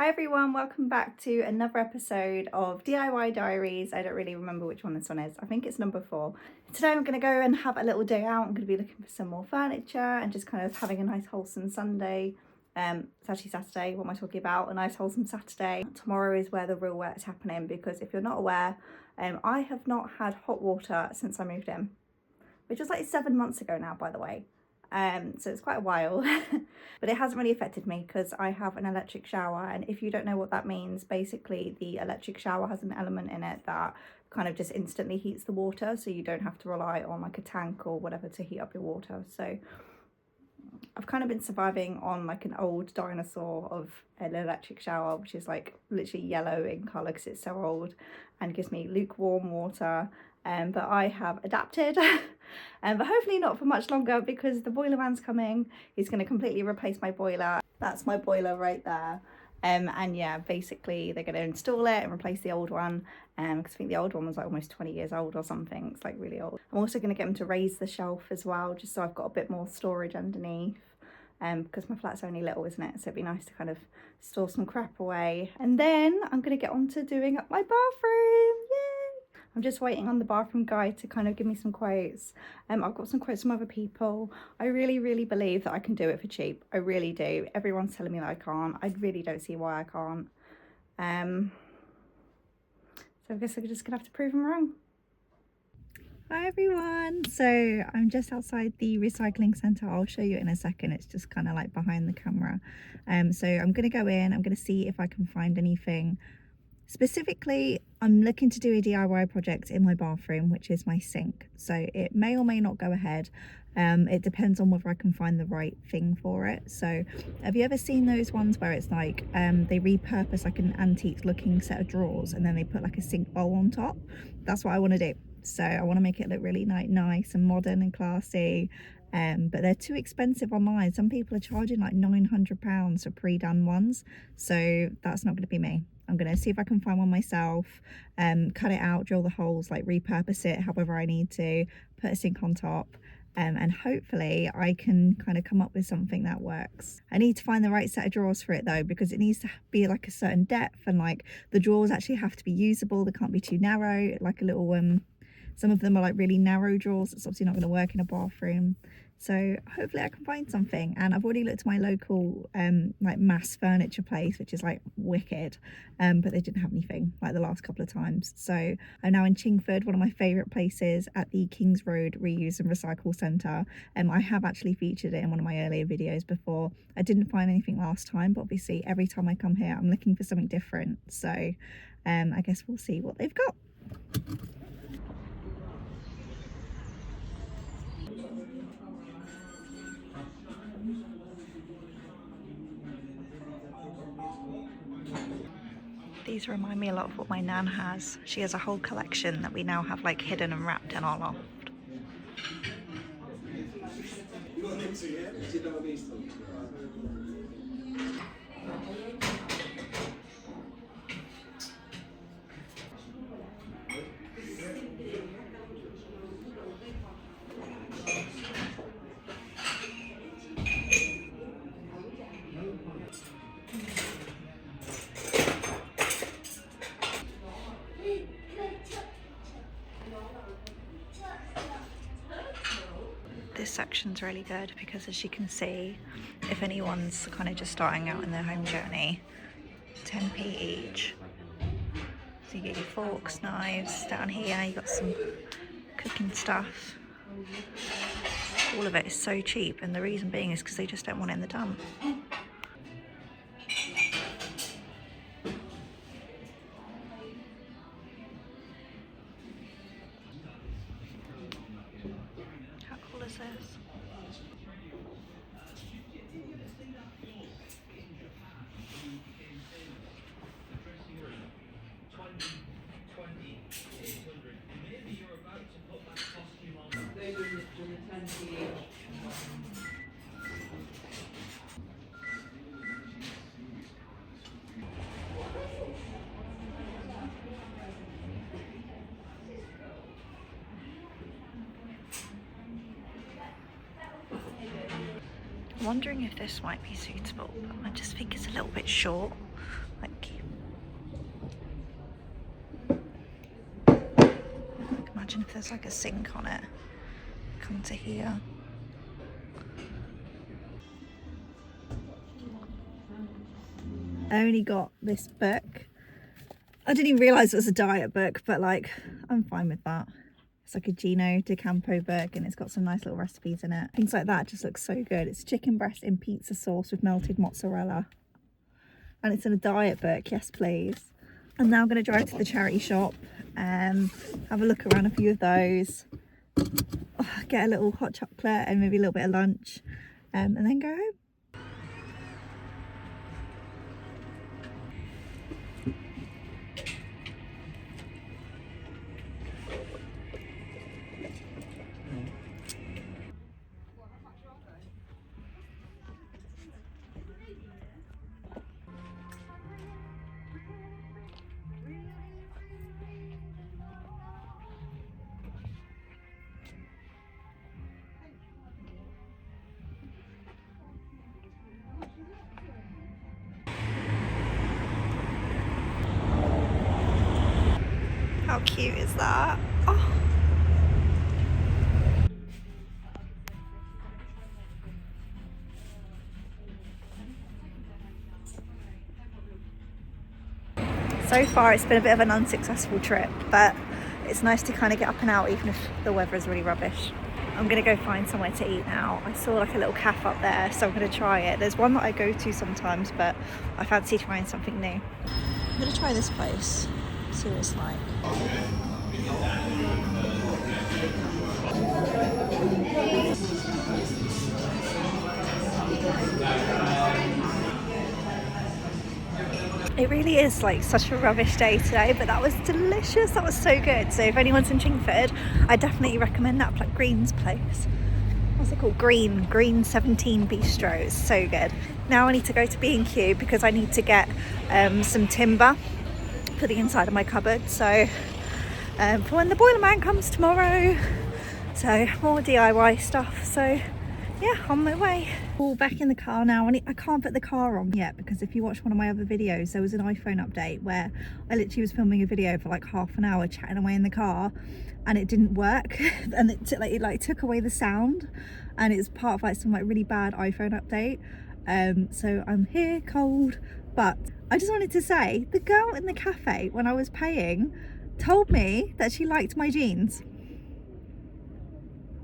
Hi everyone, welcome back to another episode of DIY Diaries. I don't really remember which one this one is. I think it's number 4. Today I'm going to go and have a little day out. I'm going to be looking for some more furniture and just kind of having a nice wholesome Sunday. It's actually Saturday. What am I talking about? A nice wholesome Saturday. Tomorrow is where the real work is happening, because if you're not aware, I have not had hot water since I moved in, which was like 7 months ago now, by the way. So it's quite a while, but it hasn't really affected me because I have an electric shower. And if you don't know what that means, basically the electric shower has an element in it that kind of just instantly heats the water, so you don't have to rely on like a tank or whatever to heat up your water. So I've kind of been surviving on like an old dinosaur of an electric shower, which is like literally yellow in colour because it's so old and gives me lukewarm water. But I have adapted, but hopefully not for much longer, because the boiler man's coming. He's going to completely replace my boiler. That's my boiler right there. And yeah, basically they're going to install it and replace the old one, because I think the old one was like almost 20 years old or something. It's like really old. I'm also going to get him to raise the shelf as well, just so I've got a bit more storage underneath, because my flat's only little, isn't it? So it'd be nice to kind of store some crap away. And then I'm going to get on to doing up my bathroom. Yay! I'm just waiting on the bathroom guy to kind of give me some quotes. I've got some quotes from other people. I really believe that I can do it for cheap. I really do. Everyone's telling me that I can't. I really don't see why I can't. So I guess I'm just gonna have to prove them wrong. Hi everyone, so I'm just outside the recycling centre. I'll show you in a second. It's just kind of like behind the camera. So I'm gonna go in, I'm gonna see if I can find anything. Specifically, I'm looking to do a DIY project in my bathroom, which is my sink. So it may or may not go ahead. It depends on whether I can find the right thing for it. So have you ever seen those ones where it's like they repurpose like an antique looking set of drawers and then they put like a sink bowl on top? That's what I want to do. So I want to make it look really nice and modern and classy. But they're too expensive online. Some people are charging like £900 for pre-done ones. So that's not going to be me. I'm going to see if I can find one myself, cut it out, drill the holes, like repurpose it however I need to, put a sink on top, and hopefully I can kind of come up with something that works. I need to find the right set of drawers for it though, because it needs to be like a certain depth, and like the drawers actually have to be usable. They can't be too narrow, like a little some of them are like really narrow drawers. It's obviously not going to work in a bathroom. So hopefully I can find something. And I've already looked at my local like mass furniture place, which is like wicked, but they didn't have anything like the last couple of times. So I'm now in Chingford, one of my favourite places, at the Kings Road Reuse and Recycle Centre. I have actually featured it in one of my earlier videos before. I didn't find anything last time, but obviously every time I come here I'm looking for something different. So I guess we'll see what they've got. These remind me a lot of what my nan has. She has a whole collection that we now have like hidden and wrapped in our loft. This section's really good because, as you can see, if anyone's kind of just starting out in their home journey, 10p each. So you get your forks, knives. Down here you got some cooking stuff. All of it is so cheap, and the reason being is because they just don't want it in the dump. How cool is this? I'm wondering if this might be suitable, but I just think it's a little bit short. imagine if there's like a sink on it. Come to here. I only got this book. I didn't even realise it was a diet book, but like, I'm fine with that. It's like a Gino D'Acampo book and it's got some nice little recipes in it. Things like that just look so good. It's chicken breast in pizza sauce with melted mozzarella. And it's in a diet book, yes please. And now I'm going to drive to the charity shop and have a look around a few of those. Get a little hot chocolate and maybe a little bit of lunch and then go home. How cute is that? Oh. So far it's been a bit of an unsuccessful trip, but it's nice to kind of get up and out even if the weather is really rubbish. I'm gonna go find somewhere to eat now. I saw like a little cafe up there, so I'm gonna try it. There's one that I go to sometimes, but I fancy trying something new. I'm gonna try this place, see what it's like. It really is like such a rubbish day today, but that was delicious. That was so good. So if anyone's in Chingford, I definitely recommend that like Green's place. What's it called? Green 17 Bistro. It's so good. Now I need to go to B&Q because I need to get some timber for the inside of my cupboard. So for when the boiler man comes tomorrow. So more DIY stuff. So yeah, on my way. All back in the car now. I can't put the car on yet because if you watch one of my other videos, there was an iPhone update where I literally was filming a video for like half an hour chatting away in the car and it didn't work and it took away the sound, and it's part of like some like really bad iPhone update. So I'm here cold, but I just wanted to say the girl in the cafe when I was paying told me that she liked my jeans.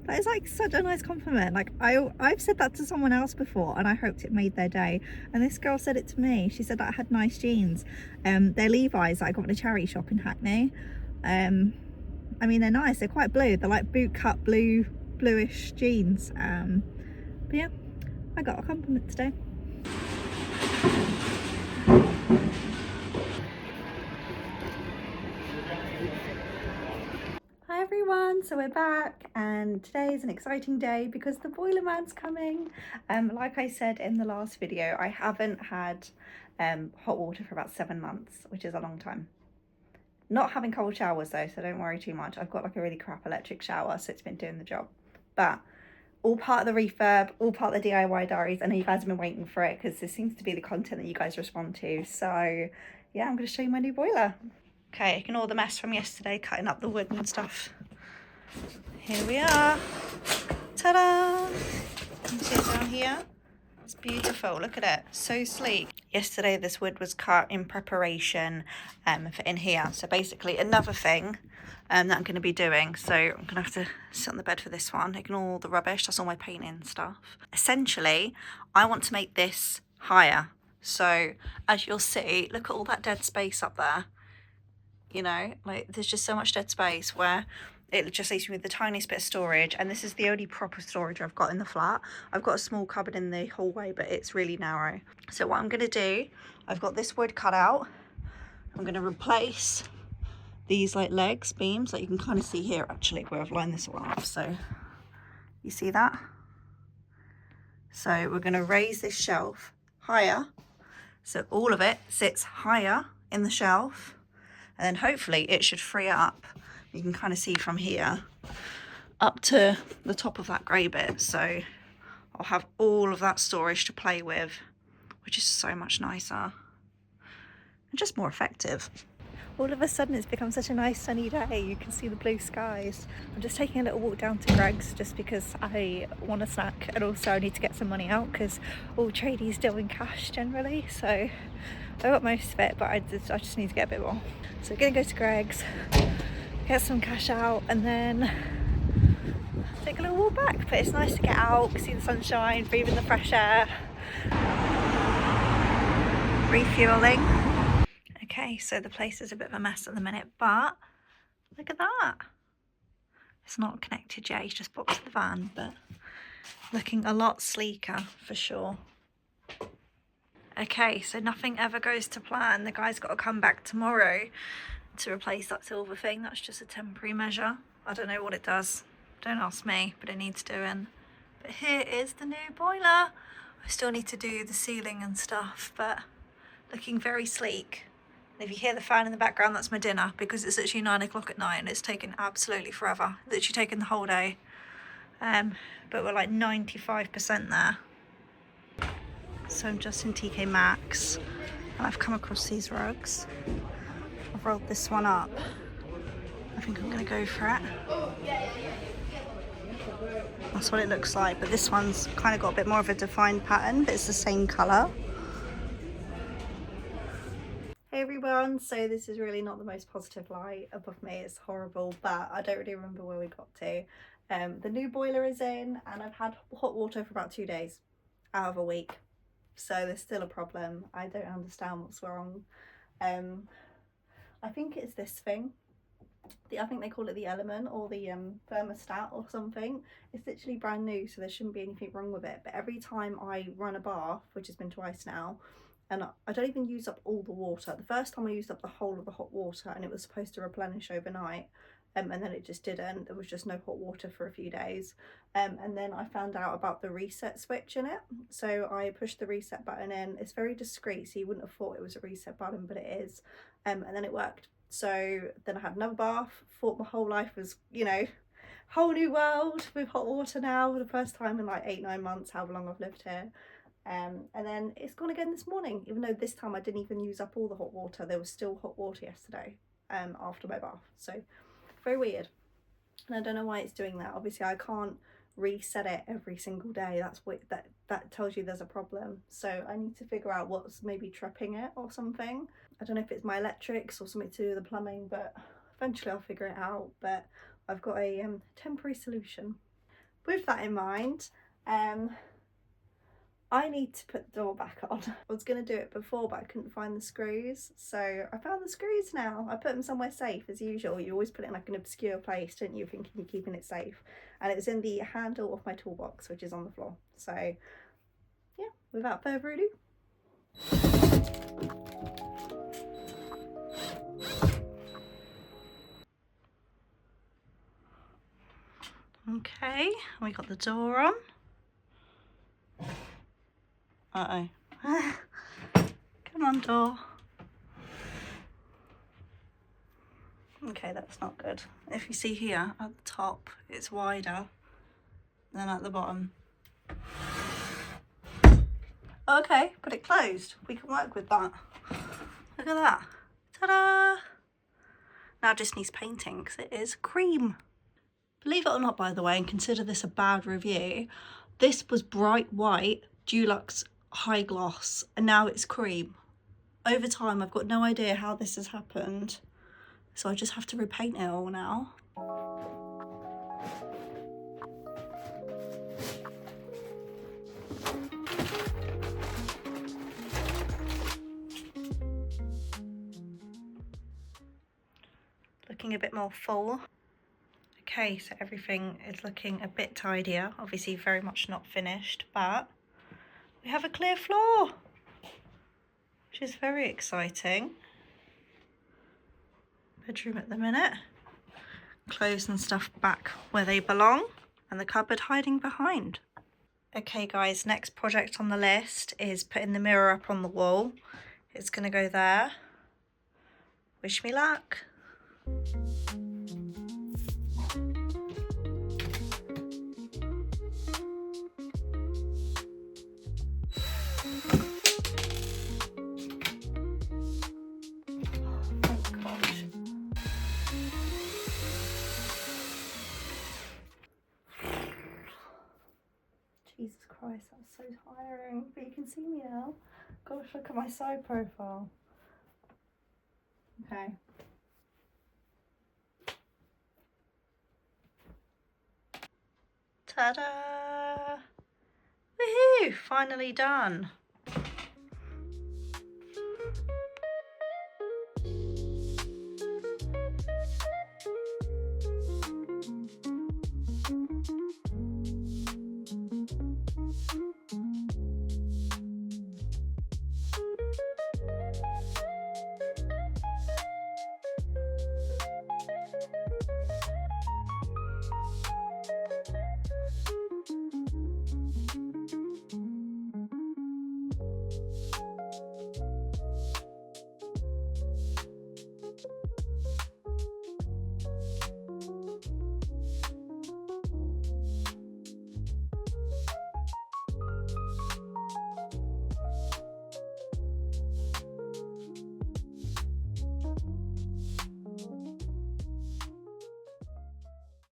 That is like such a nice compliment. Like I've said that to someone else before and I hoped it made their day, and this girl said it to me. She said that I had nice jeans. They're Levi's that I got in a charity shop in Hackney. I mean, they're nice, they're quite blue, they're like boot cut bluish jeans. But yeah, I got a compliment today. Hi everyone, so we're back and today is an exciting day because the boiler man's coming. Like I said in the last video, I haven't had hot water for about 7 months, which is a long time. Not having cold showers though, so don't worry too much. I've got like a really crap electric shower, so it's been doing the job. But all part of the refurb, all part of the DIY diaries. I know you guys have been waiting for it because this seems to be the content that you guys respond to. So yeah, I'm going to show you my new boiler. Okay, ignore the mess from yesterday, cutting up the wood and stuff. Here we are. Ta-da! You can see it down here. It's beautiful, look at it, so sleek. Yesterday this wood was cut in preparation for in here. So basically another thing that I'm going to be doing. So I'm going to have to sit on the bed for this one. Ignore all the rubbish, that's all my painting stuff. Essentially, I want to make this higher. So as you'll see, look at all that dead space up there. You know, like there's just so much dead space where it just leaves me with the tiniest bit of storage, and this is the only proper storage I've got in the flat. I've got a small cupboard in the hallway, but it's really narrow. So what I'm going to do, I've got this wood cut out. I'm going to replace these like legs, beams, that you can kind of see here actually where I've lined this all up. So you see that? So we're going to raise this shelf higher, so all of it sits higher in the shelf, and then hopefully it should free up. You can kind of see from here up to the top of that grey bit, so I'll have all of that storage to play with, which is so much nicer and just more effective. All of a sudden it's become such a nice sunny day. You can see the blue skies. I'm just taking a little walk down to Greg's just because I want a snack, and also I need to get some money out because all tradies deal in cash generally, so I got most of it, but I just need to get a bit more. So we're gonna go to Greg's, get some cash out, and then take a little walk back. But it's nice to get out, see the sunshine, breathe in the fresh air. Refueling. Okay, so the place is a bit of a mess at the minute, but look at that. It's not connected yet, he's just boxed the van, but looking a lot sleeker for sure. Okay, so nothing ever goes to plan. The guy's got to come back tomorrow to replace that silver thing. That's just a temporary measure. I don't know what it does. Don't ask me, but it needs doing. But here is the new boiler. I still need to do the ceiling and stuff, but looking very sleek. And if you hear the fan in the background, that's my dinner, because it's actually 9 o'clock at night and it's taken absolutely forever. It's literally taken the whole day. But we're like 95% there. So I'm just in TK Maxx and I've come across these rugs. I've rolled this one up. I think I'm gonna go for it. That's what it looks like, but this one's kind of got a bit more of a defined pattern, but it's the same colour. Hey everyone, so this is really not the most positive light above me, it's horrible, but I don't really remember where we got to. The new boiler is in and I've had hot water for about 2 days out of a week, so there's still a problem. I don't understand what's wrong. I think it's this thing. I think they call it the element or the thermostat or something. It's literally brand new, so there shouldn't be anything wrong with it, but every time I run a bath, which has been twice now, and I don't even use up all the water. The first time I used up the whole of the hot water and it was supposed to replenish overnight, and then it just didn't. There was just no hot water for a few days. And then I found out about the reset switch in it. So I pushed the reset button in. It's very discreet, so you wouldn't have thought it was a reset button, but it is. And then it worked. So then I had another bath, thought my whole life was, you know, whole new world with hot water now for the first time in like 8-9 months, however long I've lived here. And then it's gone again this morning, even though this time I didn't even use up all the hot water. There was still hot water yesterday after my bath, so very weird. And I don't know why it's doing that. Obviously I can't reset it every single day. That's what that tells you there's a problem, so I need to figure out what's maybe tripping it or something. I don't know if it's my electrics or something to do with the plumbing, but eventually I'll figure it out. But I've got a temporary solution. With that in mind, I need to put the door back on. I was going to do it before, but I couldn't find the screws. So I found the screws now. I put them somewhere safe as usual. You always put it in like an obscure place, don't you, thinking you're keeping it safe. And it was in the handle of my toolbox, which is on the floor. So yeah, without further ado. Okay, we got the door on. Uh-oh. Come on, door. Okay, that's not good. If you see here at the top, it's wider than at the bottom. Okay, but it closed. We can work with that. Look at that. Ta-da! Now it just needs painting because it is cream. Believe it or not, by the way, and consider this a bad review, this was bright white Dulux high gloss and now it's cream. Over time, I've got no idea how this has happened, so I just have to repaint it all now. Looking a bit more full. Okay, so everything is looking a bit tidier. Obviously very much not finished, but we have a clear floor, which is very exciting. Bedroom at the minute. Clothes and stuff back where they belong, and the cupboard hiding behind. Okay guys, next project on the list is putting the mirror up on the wall. It's gonna go there. Wish me luck. Thank God. Christ, that's so tiring. But you can see me now. Gosh, look at my side profile. Okay. Ta-da! Woohoo! Finally done.